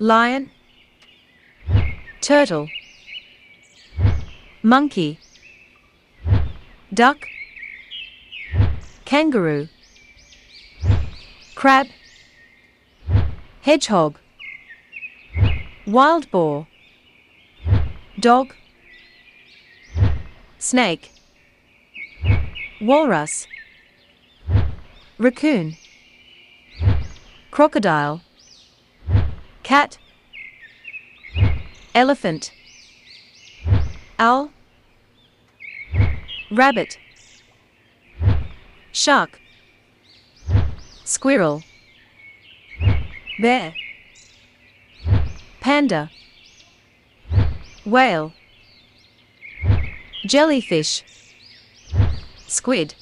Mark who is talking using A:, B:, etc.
A: lion, turtle, monkey, duck, kangaroo, crab, hedgehog, wild boar, dog, snake, walrus, raccoon, crocodile, cat, elephant, owl, rabbit, shark, squirrel, bear, panda, whale, jellyfish, squid,